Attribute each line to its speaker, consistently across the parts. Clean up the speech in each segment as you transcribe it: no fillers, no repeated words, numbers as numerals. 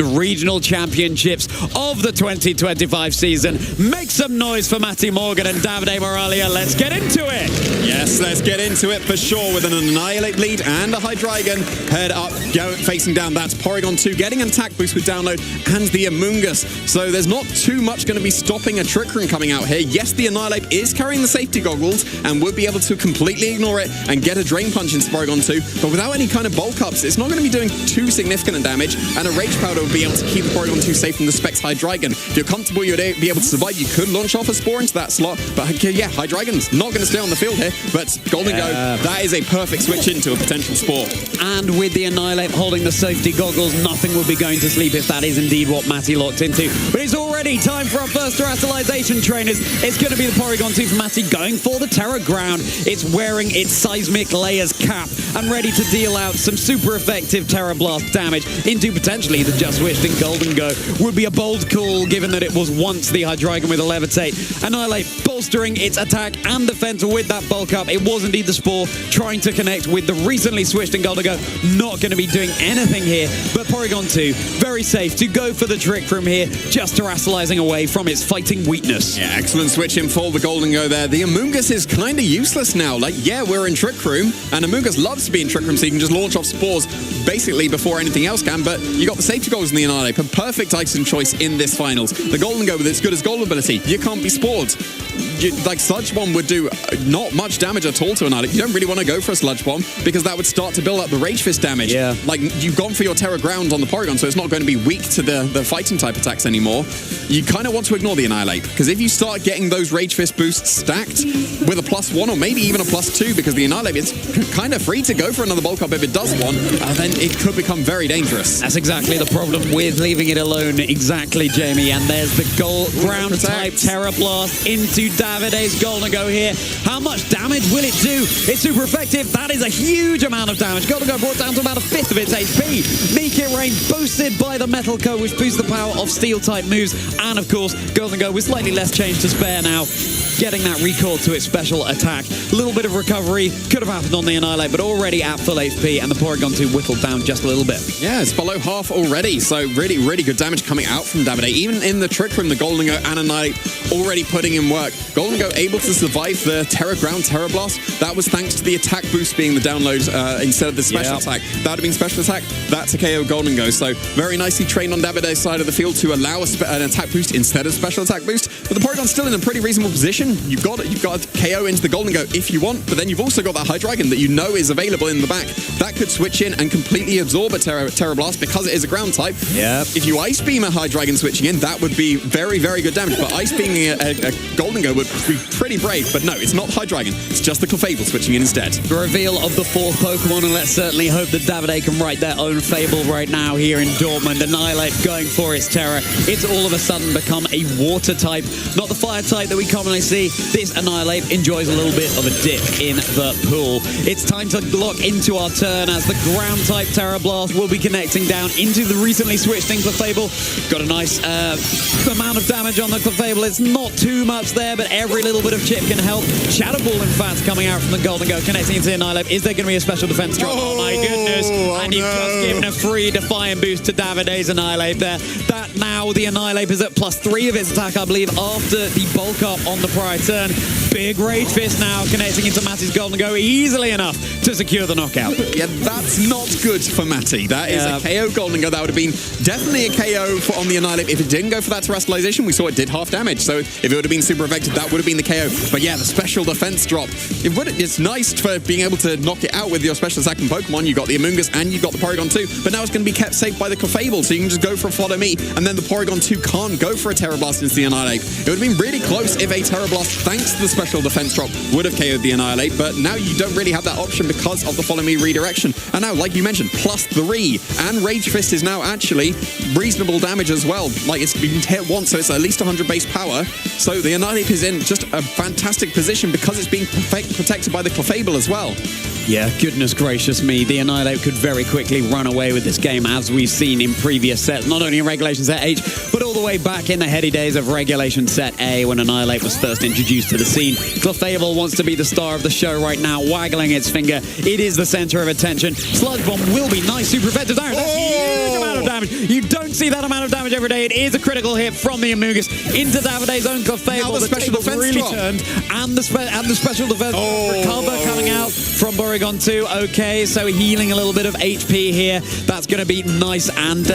Speaker 1: Regional Championships of the 2025 season. Make some noise for Mattie Morgan and Davide Miraglia. Let's get into it.
Speaker 2: Yes, let's get into it for sure with an Annihilate lead and a Hydreigon head up, facing down. That's Porygon 2 getting an attack boost with download and the Amoonguss. So there's not too much going to be stopping a Trick Room coming out here. Yes, the Annihilate is carrying the safety goggles and would be able to completely ignore it and get a Drain Punch into Porygon 2, but without any kind of bulk ups, it's not going to be doing too significant damage, and a Rage Powder would be able to keep the Porygon 2 safe from the Specs Hydreigon. If you're comfortable, you'd be able to survive. You could launch off a Spore into that slot, but yeah, Hydreigon's not going to stay on the field here, but Golden Go, that is a perfect switch into a potential Spore.
Speaker 1: And with the Annihilate holding the safety goggles, nothing will be going to sleep if that is indeed what Mattie locked into. But it's already time for our first Terastallization trainers. It's going to be the Porygon 2 for Mattie going for the Terra Ground. It's wearing its Seismic Layers cap and ready to deal out some super effective Terra Blast damage into potentially the Just Switched in Golden Go. Would be a bold call given that it was once the Hydreigon with a Levitate. Annihilate bolstering its attack and defense with that bulk up. It was indeed the Spore trying to connect with the recently switched in Golden Go. Not going to be doing anything here, but Porygon 2 very safe to go for the Trick Room here, just terastallizing away from its fighting weakness.
Speaker 2: Yeah, excellent switch in for the Golden Go there. The Amoonguss is kind of useless now. Like, yeah, we're in Trick Room, and Amoonguss loves to be in Trick Room, so you can just launch off Spores basically before anything else can, but you got the safety goals in the Annihilate. A perfect item choice in this finals. The Golden Go with its good as gold ability, you can't be spored. Like, Sludge Bomb would do not much damage at all to Annihilate. You don't really want to go for a Sludge Bomb because that would start to build up the Rage Fist damage.
Speaker 1: Yeah.
Speaker 2: Like, you've gone for your Terra Ground on the Porygon, so it's not going to be weak to the fighting type attacks anymore. You kind of want to ignore the Annihilate, because if you start getting those Rage Fist boosts stacked with a +1 or maybe even a +2, because the Annihilate is kind of free to go for another bulk up if it does one, then it could become very dangerous.
Speaker 1: That's exactly the problem with leaving it alone. Exactly, Jamie. And there's the ground type Terra Blast into Davide's Golden Go here. How much damage will it do? It's super effective. That is a huge amount of damage. Golden Go brought down to about a fifth of its HP. Meek Rain boosted by the Metal Coat, which boosts the power of steel type moves. And of course, Golden Go with slightly less change to spare now, getting that recall to its special attack. A little bit of recovery could have happened on the Annihilate, but already at full HP, and the Porygon 2 whittled down just a little bit.
Speaker 2: Yeah, it's below half already, so really, really good damage coming out from Davide. Even in the Trick Room, the Golden Go and Annihilate already putting in work. Golden Go able to survive the Terra Ground Terra Blast. That was thanks to the attack boost being the download instead of the special attack. That would have been special attack. That's a KO Golden Go. So very nicely trained on Davide's side of the field to allow an attack boost instead of special attack boost. But the Porygon's still in a pretty reasonable position. You've got a KO into the Golden Go if you want, but then you've also got that Hydreigon that you know is available in the back. That could switch in and completely absorb a Terra Blast because it is a ground type.
Speaker 1: Yep.
Speaker 2: If you Ice Beam a Hydreigon switching in, that would be very, very good damage. But Ice Beaming a Golden Go would be pretty brave. But no, it's not Hydreigon. It's just the Clefable switching in instead.
Speaker 1: The reveal of the fourth Pokemon, and let's certainly hope that Davide can write their own fable right now here in Dortmund. Annihilate going for its Terra. It's all of a sudden become a water type, not the fire type that we commonly see. This Annihilate enjoys a little bit of a dip in the pool. It's time to lock into our turn as the ground type Terra Blast will be connecting down into the recently switched in Clefable. Got a nice amount of damage on the Clefable. It's not too much there, but every little bit of chip can help. Shadow Ball, in fact, coming out from the Golden Go, connecting into the Annihilate. Is there going to be a special defense drop? Oh my goodness. And you've just given a free Defiant boost to Davide's Annihilate there. That now the Annihilate is at +3 of its attack, I believe, after the bulk up on the prior turn. Big Rage Fist now connecting into Mattie's Golden Go easily enough to secure the knockout.
Speaker 2: Yeah, that's not good for Mattie. That is a KO Golden Go. That would have been definitely a KO on the Annihilate. If it didn't go for that Terastallization, we saw it did half damage. So if it would have been super effective, that would have been the KO. But yeah, the special defense drop. It's nice for being able to knock it out with your special attacking Pokemon. You got the Amoonguss and you got the Porygon 2, but now it's going to be kept safe by the Clefable, so you can just go for a Follow Me, and then the Porygon 2 can't go for a Terra Blast into the Annihilate. It would have been really close if a Terra Blast, thanks to the special defense drop, would have KO'd the Annihilate, but now you don't really have that option because of the Follow Me redirection. And now, like you mentioned, +3, and Rage Fist is now actually reasonable damage as well. Like, it's been hit once, so it's at least 100 base power. So the Annihilate is in just a fantastic position because it's being protected by the Clefable as well.
Speaker 1: Yeah, goodness gracious me. The Annihilate could very quickly run away with this game, as we've seen in previous sets, not only in Regulation Set H, but all the way back in the heady days of Regulation Set A when Annihilate was first introduced to the scene. Clefable wants to be the star of the show right now, waggling its finger. It is the center of attention. Sludge Bomb will be nice, super effective. That's a huge amount of damage. damage. You don't see that amount of damage every day. It is a critical hit from the Amoonguss into Davide's own Fable.
Speaker 2: The special defense
Speaker 1: really
Speaker 2: drop.
Speaker 1: turned, and the special defense recover coming out from Porygon 2. Okay, so healing a little bit of HP here. That's going to be nice and,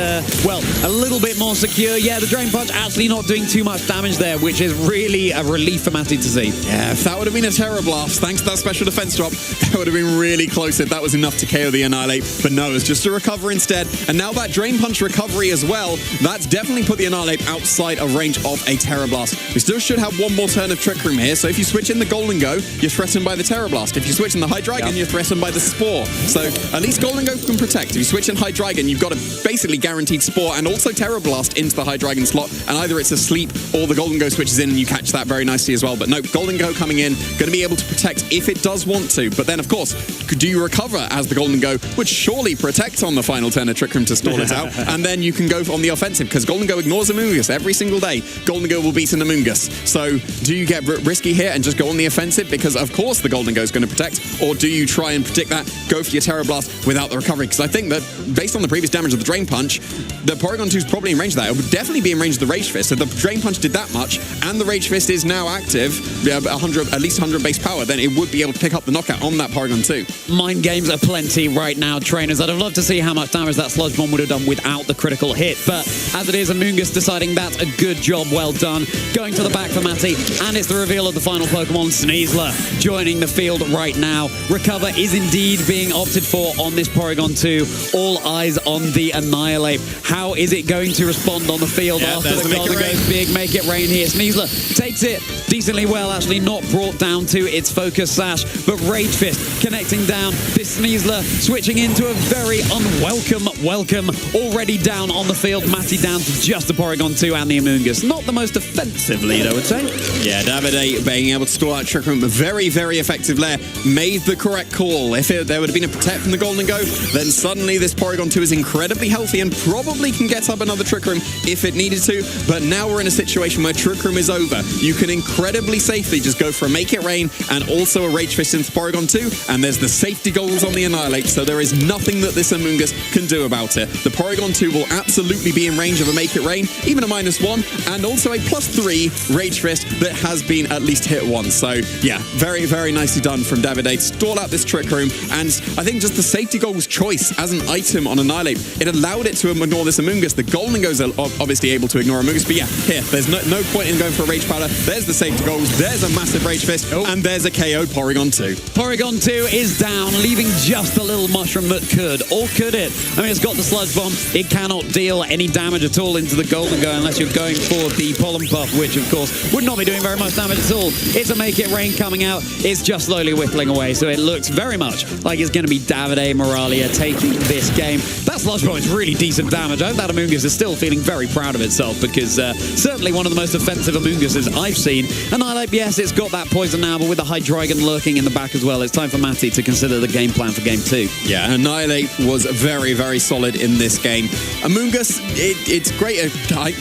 Speaker 1: well, a little bit more secure. Yeah, the Drain Punch actually not doing too much damage there, which is really a relief for Mattie to see.
Speaker 2: Yeah, if that would have been a Terra Blast, thanks to that special defense drop, that would have been really close if that was enough to KO the Annihilate. But no, it's just a recover instead. And now that Drain Punch recovery as well, that's definitely put the Annihilate outside of range of a Terra Blast. We still should have one more turn of Trick Room here, so if you switch in the Golden Go, you're threatened by the Terra Blast. If you switch in the Hydreigon, you're threatened by the Spore. So at least Golden Go can protect. If you switch in Hydreigon, you've got a basically guaranteed Spore and also Terra Blast into the Hydreigon slot, and either it's asleep or the Golden Go switches in and you catch that very nicely as well. But no, Golden Go coming in, going to be able to protect if it does want to. But then, of course, do you recover as the Golden Go would surely protect on the final turn of Trick Room to stall it out, and then you can go on the offensive because Golden Go ignores Amoonguss every single day. Golden Go will beat an Amoonguss. So do you get risky here and just go on the offensive because, of course, the Golden Go is going to protect, or do you try and predict that, go for your Terra Blast without the recovery? Because I think that, based on the previous damage of the Drain Punch, the Porygon 2 is probably in range of that. It would definitely be in range of the Rage Fist. So the Drain Punch did that much, and the Rage Fist is now active, at least 100 base power, then it would be able to pick up the knockout on that Porygon 2.
Speaker 1: Mind games are plenty right now, trainers. I'd have loved to see how much damage that Sludge Bomb would have done without the critical hit, but as it is, Amoonguss deciding that's a good job, well done. Going to the back for Mattie, and it's the reveal of the final Pokemon, Sneasler, joining the field right now. Recover is indeed being opted for on this Porygon 2. All eyes on the Annihilate. How is it going to respond on the field after the Golden Go's big Make It Rain here? Sneasler takes it decently well, actually not brought down to its Focus Sash, but Rage Fist connecting down. This Sneasler switching into a very unwelcome welcome. Already down on the field, Mattie down to just the Porygon 2 and the Amoonguss. Not the most offensive lead, I would say.
Speaker 2: Yeah, Davide being able to stall out Trick Room, very, very effective there. Made the correct call. If there would have been a Protect from the Golden Go, then suddenly this Porygon 2 is incredibly healthy and probably can get up another Trick Room if it needed to. But now we're in a situation where Trick Room is over. You can incredibly safely just go for a Make It Rain and also a Rage Fist into Porygon 2, and there's the safety goals on the Annihilate, so there is nothing that this Amoonguss can do about it. The Porygon 2 will absolutely be in range of a Make It Rain, even a -1, and also a +3 Rage Fist that has been at least hit once. So yeah, very, very nicely done from Davide to stall out this Trick Room, and I think just the safety goals choice as an item on Annihilate, it allowed it to ignore this Amoonguss. The Golden Go's are obviously able to ignore Amoonguss, but yeah, here, there's no point in going for a Rage Powder. There's the safety goals, there's a massive Rage Fist, and there's a KO Porygon 2.
Speaker 1: Porygon 2 is down, leaving just a little mushroom that could, or could it? I mean, it's got the Sludge Bomb. It cannot deal any damage at all into the Golden Go unless you're going for the Pollen Puff, which, of course, would not be doing very much damage at all. It's a Make It Rain coming out. It's just slowly whittling away, so it looks very much like it's going to be Davide Miraglia taking this game. That Sludge Bomb is really decent damage. I hope that Amoonguss is still feeling very proud of itself, because certainly one of the most offensive Amoongusses I've seen. Annihilate, yes, it's got that poison now, but with the Hydreigon lurking in the back as well, it's time for Mattie to consider the game plan for Game 2.
Speaker 2: Yeah, Annihilate was very, very solid in this game. Amoonguss, it's great at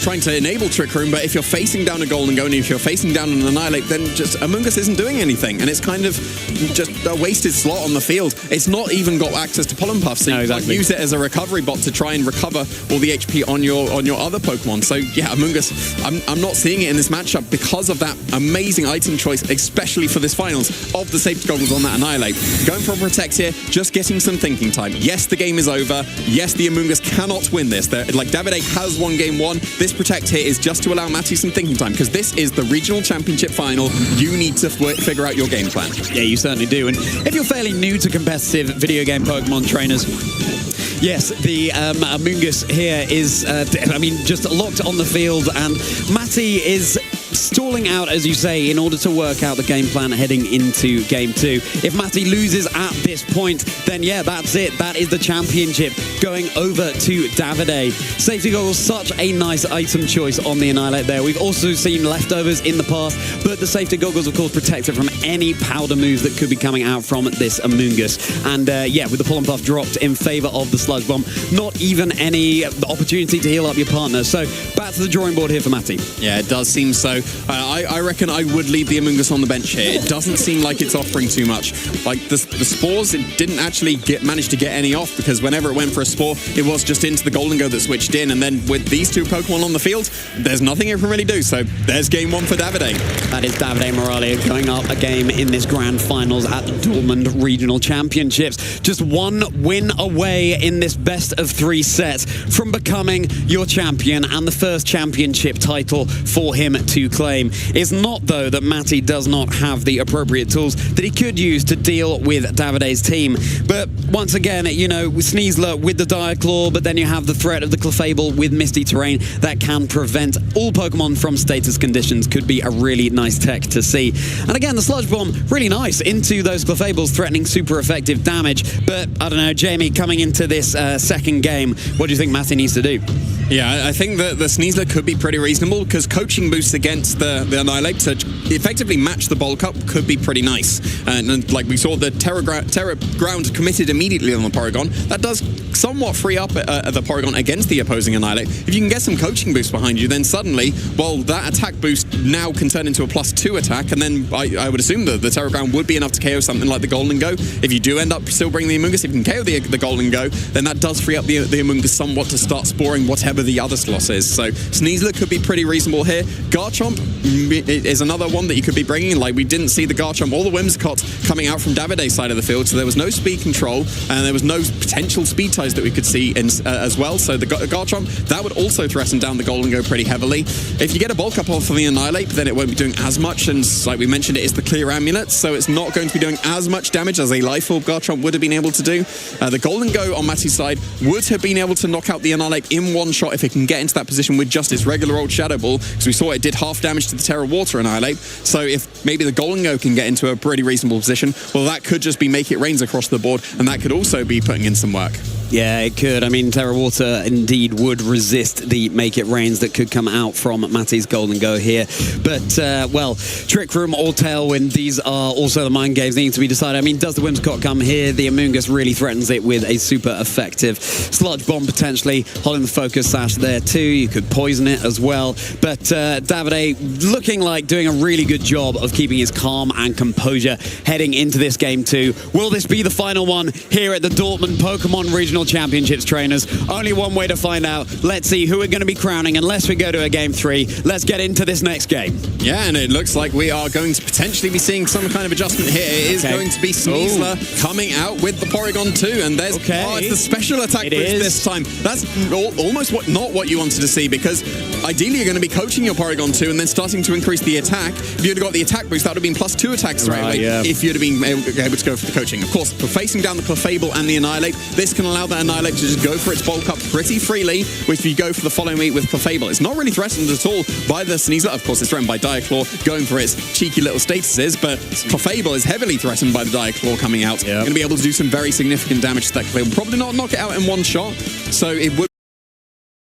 Speaker 2: trying to enable Trick Room, but if you're facing down a Golden Go and if you're facing down an Annihilate, then just Amoonguss isn't doing anything, and it's kind of just a wasted slot on the field. It's not even got access to Pollen Puff, so you can't use it as a recovery bot to try and recover all the HP on your other Pokemon. So yeah, Amoonguss, I'm not seeing it in this matchup because of that amazing item choice, especially for this finals, of the safety goggles on that Annihilate. Going for a Protect here, just getting some thinking time. Yes, the game is over. Yes, the Amoonguss cannot win this. Like, Davide has won Game 1. This Protect here is just to allow Mattie some thinking time, because this is the regional championship final. You need to figure out your game plan.
Speaker 1: Yeah, you certainly do. And if you're fairly new to competitive video game Pokemon trainers, yes, the Amoonguss here is, just locked on the field, and Mattie is stalling out, as you say, in order to work out the game plan heading into Game 2. If Mattie loses at this point, then yeah, that's it. That is the championship going over to Davide. Safety Goggles, such a nice item choice on the Annihilate there. We've also seen leftovers in the past, but the Safety Goggles, of course, protect it from any powder moves that could be coming out from this Amoonguss. And yeah, with the Pollen Puff dropped in favor of the Sludge Bomb, not even any opportunity to heal up your partner. So back to the drawing board here for Mattie.
Speaker 2: Yeah, it does seem so. So I reckon I would leave the Amoonguss on the bench here. It doesn't seem like it's offering too much. Like the Spores, it didn't actually manage to get any off, because whenever it went for a Spore, it was just into the Golden Go that switched in. And then with these two Pokemon on the field, there's nothing it can really do. So there's game one for Davide.
Speaker 1: That is Davide Miraglia going up a game in this grand finals at the Dortmund Regional Championships. Just one win away in this best of three sets from becoming your champion, and the first championship title for him to claim. It's not, though, that Mattie does not have the appropriate tools that he could use to deal with Davide's team. But once again, you know, with Sneasler with the Dire Claw, but then you have the threat of the Clefable with Misty Terrain that can prevent all Pokemon from status conditions. Could be a really nice tech to see. And again, the Sludge Bomb, really nice into those Clefables, threatening super effective damage. But I don't know, Jamie, coming into this second game, what do you think Mattie needs to do?
Speaker 2: Yeah, I think that the Sneasler could be pretty reasonable, because coaching boosts against the Annihilate to effectively match the Bulk Up could be pretty nice. And like we saw, the Terra Ground committed immediately on the Porygon. That does somewhat free up the Porygon against the opposing Annihilate. If you can get some coaching boost behind you, then suddenly, well, that attack boost now can turn into a +2 attack, and then I would assume that the Terra Ground would be enough to KO something like the Golden Go. If you do end up still bringing the Amoonguss, if you can KO the Golden Go, then that does free up the Amoonguss somewhat to start sporing whatever the other slots is. So Sneasler could be pretty reasonable here. Garchomp is another one that you could be bringing. Like, we didn't see the Garchomp or the Whimsicott coming out from Davide's side of the field, so there was no speed control, and there was no potential speed ties that we could see as well. So the Garchomp, that would also threaten down the Golden Go pretty heavily. If you get a Bulk Up off of the Annihilate, then it won't be doing as much, and like we mentioned, it is the Clear Amulet, so it's not going to be doing as much damage as a Life Orb Garchomp would have been able to do. The Golden Go on Mattie's side would have been able to knock out the Annihilate in one shot if it can get into that position with just its regular old Shadow Ball, because we saw it did half damage to the Terra Water Annihilate. So if maybe the Golden Go can get into a pretty reasonable position, well, that could just be Make It Rains across the board, and that could also be putting in some work.
Speaker 1: Yeah, it could. I mean, Terra Water indeed would resist the Make It Rains that could come out from Mattie's Golden Go here. But, well, Trick Room or Tailwind, these are also the mind games that need to be decided. I mean, does the Whimsicott come here? The Amoonguss really threatens it with a super effective Sludge Bomb, potentially holding the Focus Sash there too. You could poison it as well. But Davide looking like doing a really good job of keeping his calm and composure heading into this game too. Will this be the final one here at the Dortmund Pokemon Regional Championships, trainers? Only one way to find out. Let's see who we're going to be crowning unless we go to a game 3. Let's get into this next game.
Speaker 2: Yeah, and it looks like we are going to potentially be seeing some kind of adjustment here. It is going to be Sneasler coming out with the Porygon 2, and there's it's the special attack boost this time. That's almost not what you wanted to see, because ideally you're going to be coaching your Porygon 2 and then starting to increase the attack. If you'd have got the attack boost, that would have been +2 attacks straight away, if you'd have been able to go for the coaching. Of course, for facing down the Clefable and the Annihilate, this can allow the Annihilate to just go for its Bulk Up pretty freely, if you go for the Follow Me with Clefable. It's not really threatened at all by the Sneasler. Of course, it's threatened by Dire Claw going for its cheeky little statuses, but Clefable is heavily threatened by the Dire Claw coming out. Going to be able to do some very significant damage to that Clefable. Probably not knock it out in one shot, so it would.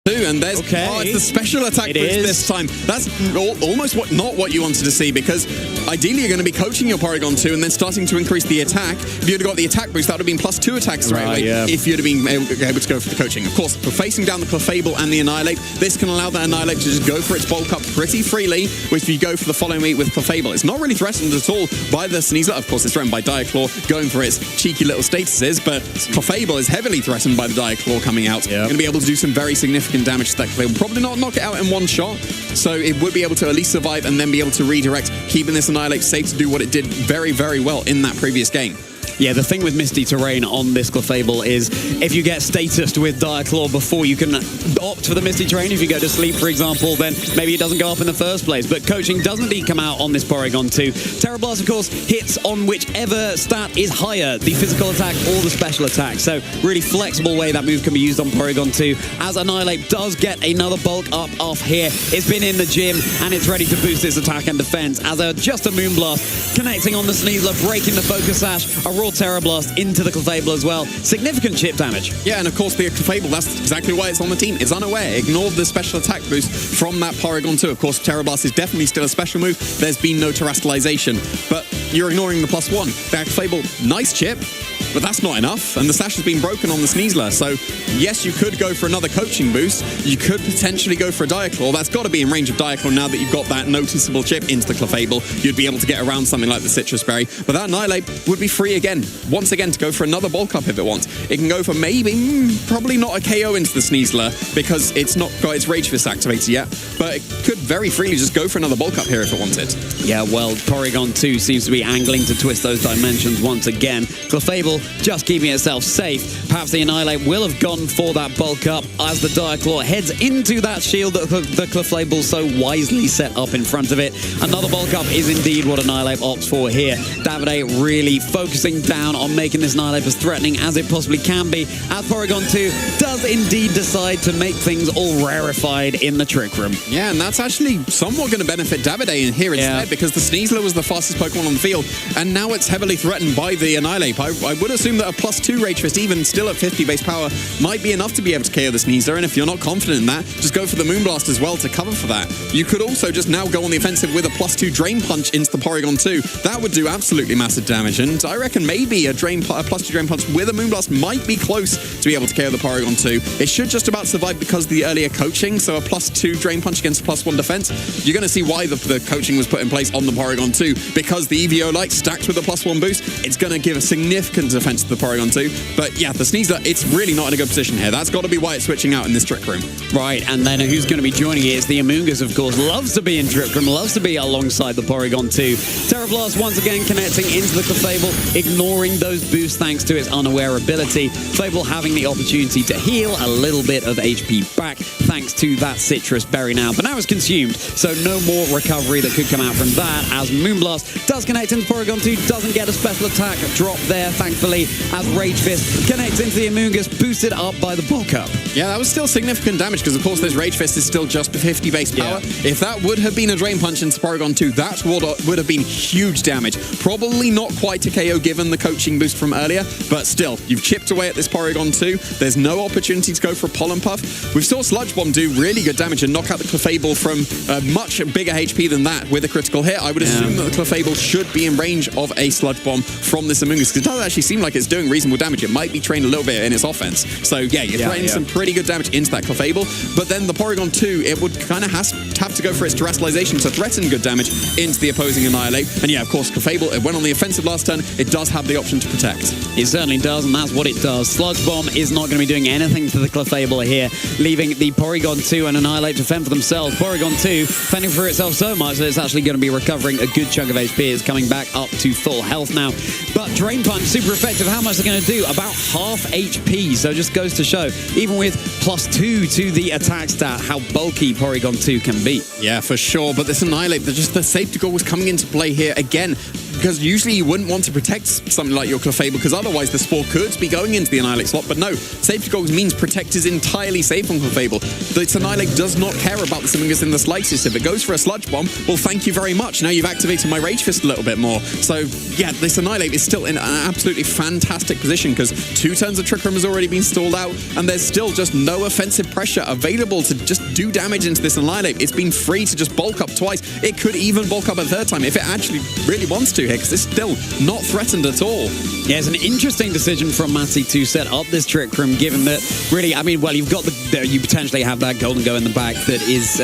Speaker 2: And there's it's the special attack boost this time. That's almost not what you wanted to see, because ideally you're going to be coaching your Porygon 2 and then starting to increase the attack. If you'd have got the attack boost, that would have been +2 attacks straight away, if you'd have been able to go for the coaching. Of course, for facing down the Clefable and the Annihilate, this can allow the Annihilate to just go for its Bulk Up pretty freely, if you go for the Follow Me with Clefable. It's not really threatened at all by the Sneasler. Of course, it's threatened by Dire Claw going for its cheeky little statuses, but Clefable is heavily threatened by the Dire Claw coming out. Going to be able to do some very significant damage to that Clefable. Probably not knock it out in one shot, so it would be able to at least survive and then be able to redirect, keeping this Annihilate safe to do what it did very, very well in that previous game.
Speaker 1: Yeah, the thing with Misty Terrain on this Clefable is if you get statused with Dire Claw before you can opt for the Misty Terrain, if you go to sleep, for example, then maybe it doesn't go up in the first place. But coaching doesn't indeed come out on this Porygon 2. Terra Blast, of course, hits on whichever stat is higher, the physical attack or the special attack. So really flexible way that move can be used on Porygon 2. As Annihilate does get another Bulk Up off here, it's been in the gym and it's ready to boost its attack and defense. As just a Moonblast connecting on the Sneasler, breaking the Focus Sash, a raw Terra Blast into the Clefable as well. Significant chip damage.
Speaker 2: Yeah, and of course the Clefable, that's exactly why it's on the team. It's unaware. Ignored the special attack boost from that Porygon 2. Of course, Terra Blast is definitely still a special move. There's been no terrestrialization, but you're ignoring the +1. That Clefable, nice chip, but that's not enough, and the sash has been broken on the Sneasler. So yes, you could go for another coaching boost. You could potentially go for a Diaclaw. That's got to be in range of Diaclaw now that you've got that noticeable chip into the Clefable. You'd be able to get around something like the Citrus Berry, but that Annihilape would be free again, once again, to go for another bulk up if it wants. It can go for maybe, probably not a KO into the Sneasler because it's not got its Rage Fist activated yet, but it could very freely just go for another bulk up here if it wanted.
Speaker 1: Yeah, well, Porygon 2 seems to be angling to twist those dimensions once again. Clefable just keeping itself safe. Perhaps the Annihilape will have gone for that bulk up as the Diaclaw heads into that shield that the Clefable so wisely set up in front of it. Another bulk up is indeed what Annihilape opts for here. Davide really focusing down on making this Annihilape as threatening as it possibly can be, as Porygon 2 does indeed decide to make things all rarefied in the Trick Room.
Speaker 2: Yeah, and that's actually somewhat going to benefit Davide in here instead, because the Sneasler was the fastest Pokemon on the field, and now it's heavily threatened by the Annihilape. I would assume that a +2 Rage Fist, even still at 50 base power, might be enough to be able to KO the Sneasler, and if you're not confident in that, just go for the Moonblast as well to cover for that. You could also just now go on the offensive with a +2 Drain Punch into the Porygon 2. That would do absolutely massive damage, and I reckon maybe a +2 Drain Punch with a Moonblast might be close to be able to KO the Porygon 2. It should just about survive because of the earlier coaching, so a +2 Drain Punch against +1 defense. You're going to see why the coaching was put in place on the Porygon 2, because the EVO Light stacked with a +1 boost, it's going to give a significant defense to the Porygon 2. But yeah, the Sneasler, it's really not in a good position here. That's got to be why it's switching out in this Trick Room.
Speaker 1: Right, and then who's going to be joining it? It's the Amoonguss, of course. Loves to be in Trick Room, loves to be alongside the Porygon 2. Terra Blast once again connecting into the Clefable, ignoring those boosts thanks to its unaware ability. Clefable having the opportunity to heal a little bit of HP back thanks to that Citrus Berry now. But now it's consumed, so no more recovery that could come out from that, as Moonblast does connect into Porygon 2, doesn't get a special attack drop there, thankfully, as Rage Fist connects into the Amoonguss, boosted up by the bulk up.
Speaker 2: Yeah, that was still significant damage, because of course this Rage Fist is still just 50 base power. If that would have been a Drain Punch into Porygon 2, that would have been huge damage. Probably not quite a KO given the coaching boost from earlier, but still, you've chipped away at this Porygon 2. There's no opportunity to go for a Pollen Puff. We saw Sludge Bomb do really good damage and knock out the Clefable from a much bigger HP than that with a critical hit. I would assume that the Clefable should be in range of a Sludge Bomb from this Amoonguss, because it does actually seem like it's doing reasonable damage. It might be trained a little bit in its offense. So yeah, you're threatening some pretty good damage into that Clefable, but then the Porygon 2, it would kind of have to go for its Terrestrialization to threaten good damage into the opposing Annihilape. And yeah, of course, Clefable, it went on the offensive last turn. It does have the option to protect.
Speaker 1: It certainly does, and that's what it does. Sludge Bomb is not going to be doing anything to the Clefable here, leaving the Porygon 2 and Annihilape to fend for themselves. Porygon 2 fending for itself so much that it's actually going to be recovering a good chunk of HP. It's coming back up to full health now. But Drain Punch, super effective. How much they're going to do? About half HP. So just goes to show, even with +2 to the attack stat, how bulky Porygon 2 can be.
Speaker 2: Yeah, for sure. But this Annihilape, the safety goal was coming into play here again, because usually you wouldn't want to protect something like your Clefable, because otherwise the Spore could be going into the Annihilape slot. But no, safety goals means Protect is entirely safe on Clefable. This Annihilape does not care about the Amoonguss in the slightest. If it goes for a Sludge Bomb, well, thank you very much. Now you've activated my Rage Fist a little bit more. So yeah, this Annihilape is still in an absolutely fantastic position, because 2 turns of Trick Room has already been stalled out, and there's still just no offensive pressure available to just do damage into this Annihilape. It's been free to just bulk up twice. It could even bulk up a third time if it actually really wants to here, because it's still not threatened at all.
Speaker 1: Yeah, it's an interesting decision from Mattie to set up this Trick Room, given that really, I mean, well, you've got you potentially have that Golden Go in the back that is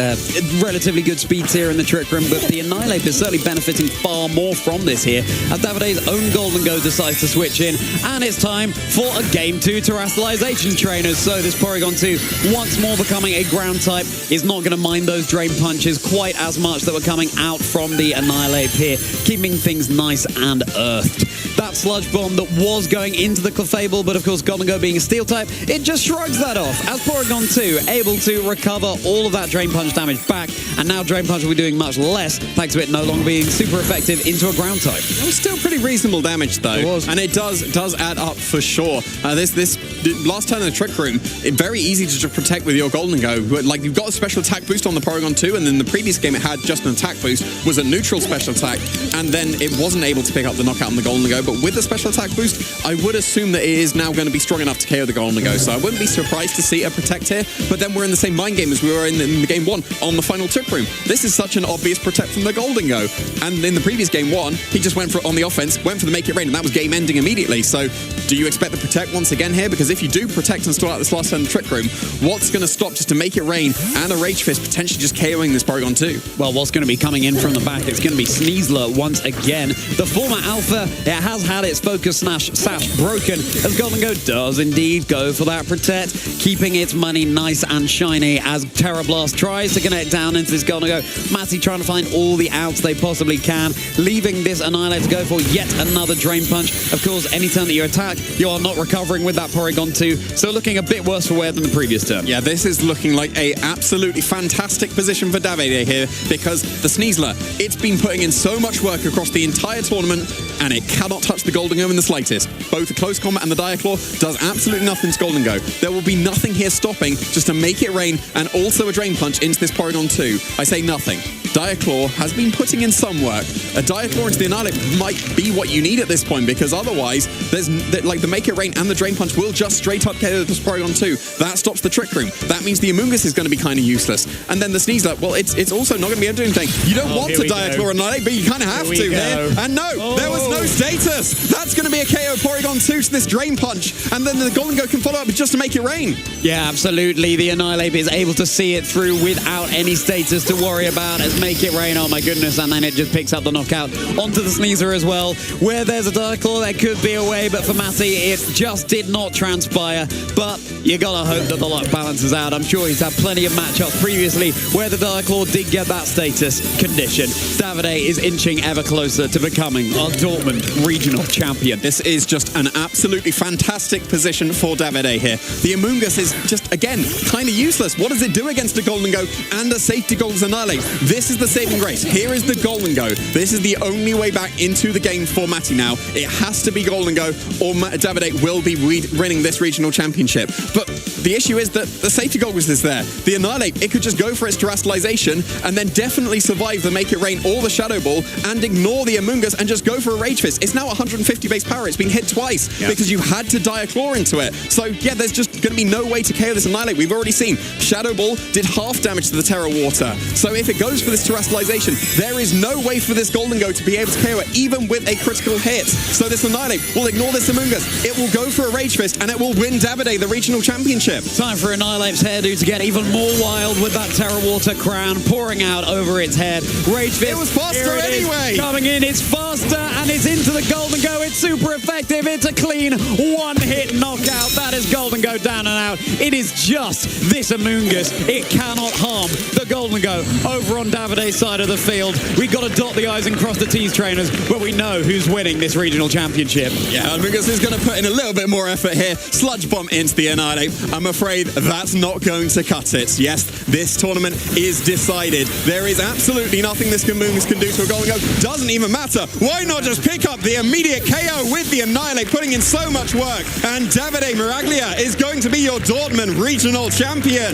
Speaker 1: relatively good speeds here in the Trick Room, but the Annihilape is certainly benefiting far more from this here, as Davide's own Golden Go decides to switch in, and it's time for a Game 2 Terrestrialization Trainers. So this Porygon 2, once more becoming a ground type, is not going to mind those Drain Punches quite as much that were coming out from the Annihilape here, keeping things nice and earthed. That Sludge Bomb that was going into the Clefable, but of course Golden Go being a Steel type, it just shrugs that off, as Porygon 2 able to recover all of that Drain Punch damage back, and now Drain Punch will be doing much less, thanks to it no longer being super effective into a ground type.
Speaker 2: It was still pretty reasonable damage though,
Speaker 1: it was.
Speaker 2: And it does add up for sure. This last turn in the Trick Room, it's very easy to just protect with your Golden Go. Like, you've got a special attack boost on the Porygon 2, and then the previous game it had just an attack boost, was a neutral special attack, and then it wasn't able to pick up the knockout on the Golden Go. but with the special attack boost, I would assume that it is now going to be strong enough to KO the Golden Go. So I wouldn't be surprised to see a Protect here, but then we're in the same mind game as we were in the game 1 on the final tip room. This is such an obvious Protect from the Golden Go. And in the previous game 1, he just went for it on the offense, went for the Make It Rain, and that was game ending immediately. So do you expect the Protect once again here? Because if you do Protect and stall out this last turn in the trick room, what's going to stop just to Make It Rain and a Rage Fist potentially just KOing this Porygon 2?
Speaker 1: Well, what's going to be coming in from the back? It's going to be Sneasler once again. The former Alpha, it has had its Focus Sash broken, as Golden Go does indeed go for that Protect, keeping its money nice and shiny as Terra Blast tries to connect down into this Golden Go. Mattie trying to find all the outs they possibly can, leaving this Annihilate to go for yet another Drain Punch. Of course, any turn that you attack, you are not recovering with that Porygon 2, so looking a bit worse for wear than the previous turn.
Speaker 2: Yeah, this is looking like a absolutely fantastic position for Davide here, because the Sneasler, it's been putting in so much work across the entire tournament, and it cannot touch the Golden Go in the slightest. Both the Close Combat and the Diaclaw does absolutely nothing to Golden Go. There will be nothing here stopping just to Make It Rain and also a Drain Punch into this Porygon 2. I say nothing. Diaclaw has been putting in some work. A Diaclaw into the Annihilate might be what you need at this point, because otherwise, there's like the Make It Rain and the Drain Punch will just straight up KO this Porygon 2. That stops the Trick Room. That means the Amoonguss is going to be kind of useless. And then the Sneasler, well, it's also not going to be able to do anything. You don't want to Diaclaw Annihilate, but you kind of have to here. And no, there was no status. That's going to be a KO Porygon 2 to this Drain Punch. And then the Golden Go can follow up just to Make It Rain.
Speaker 1: Yeah, absolutely. The Annihilate is able to see it through without any status to worry about as Make It Rain. Oh my goodness. And then it just picks up the knockout onto the Sneasler as well. Where there's a Diaclaw, there could be a way, but for Mattie, it just did not transpire. But you gotta hope that the luck balances out. I'm sure he's had plenty of matchups previously where the Diaclaw did get that status condition. Davide is inching ever closer to becoming our Dortmund regional champion.
Speaker 2: This is just an absolutely fantastic position for Davide here. The Amoonguss is just, again, kind of useless. What does it do against a Golden Go and a Safety Goals Annihilate? This is the saving grace. Here is the Golden Go. This is the only way back into the game for Mattie now. It has to be Golden Go, or Davide will be winning this regional championship. But the issue is that the Safety Goggles is there. The Annihilate, it could just go for its Terastallization and then definitely survive the Make It Rain or the Shadow Ball and ignore the Amoonguss and just go for a Rage Fist. It's now 150 base power. It's been hit twice because you had to Diaclaw into it. So yeah, there's just going to be no way to KO this Annihilate. We've already seen Shadow Ball did half damage to the Terra Water. So if it goes for this Terastallization, there is no way for this Golden Go to be able to KO it, even with a critical hit. So this Annihilate will ignore this Amoonguss. It will go for a Rage Fist and it will win Davide the regional championship.
Speaker 1: Time for Annihilate's hairdo to get even more wild with that Terra Water crown pouring out over its head. Rage Fist.
Speaker 2: It was faster anyway.
Speaker 1: Coming in, it's faster and it's into the Golden Go. It's super effective. It's a clean one-hit knockout. That is Golden Go down and out. It is just this Amoonguss. It cannot harm the Golden Go over on Davide's side of the field. We've got to dot the I's and cross the T's, trainers, but we know who's winning this regional championship.
Speaker 2: Yeah, Amoonguss is going to put in a little bit more effort here. Sludge Bomb into the Annihilate. I'm afraid that's not going to cut it. Yes, this tournament is decided. There is absolutely nothing this Amoonguss can do to a Golden Go. Doesn't even matter. Why not just pick up the immediate KO with the Annihilate, putting in so much work? And Davide Miraglia is going to be your Dortmund regional champion.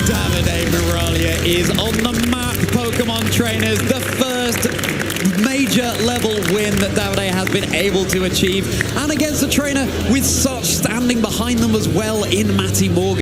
Speaker 1: Davide Miraglia is on the map, Pokemon trainers. The first major level win that Davide has been able to achieve, and against a trainer with such standing behind them as well in Mattie Morgan.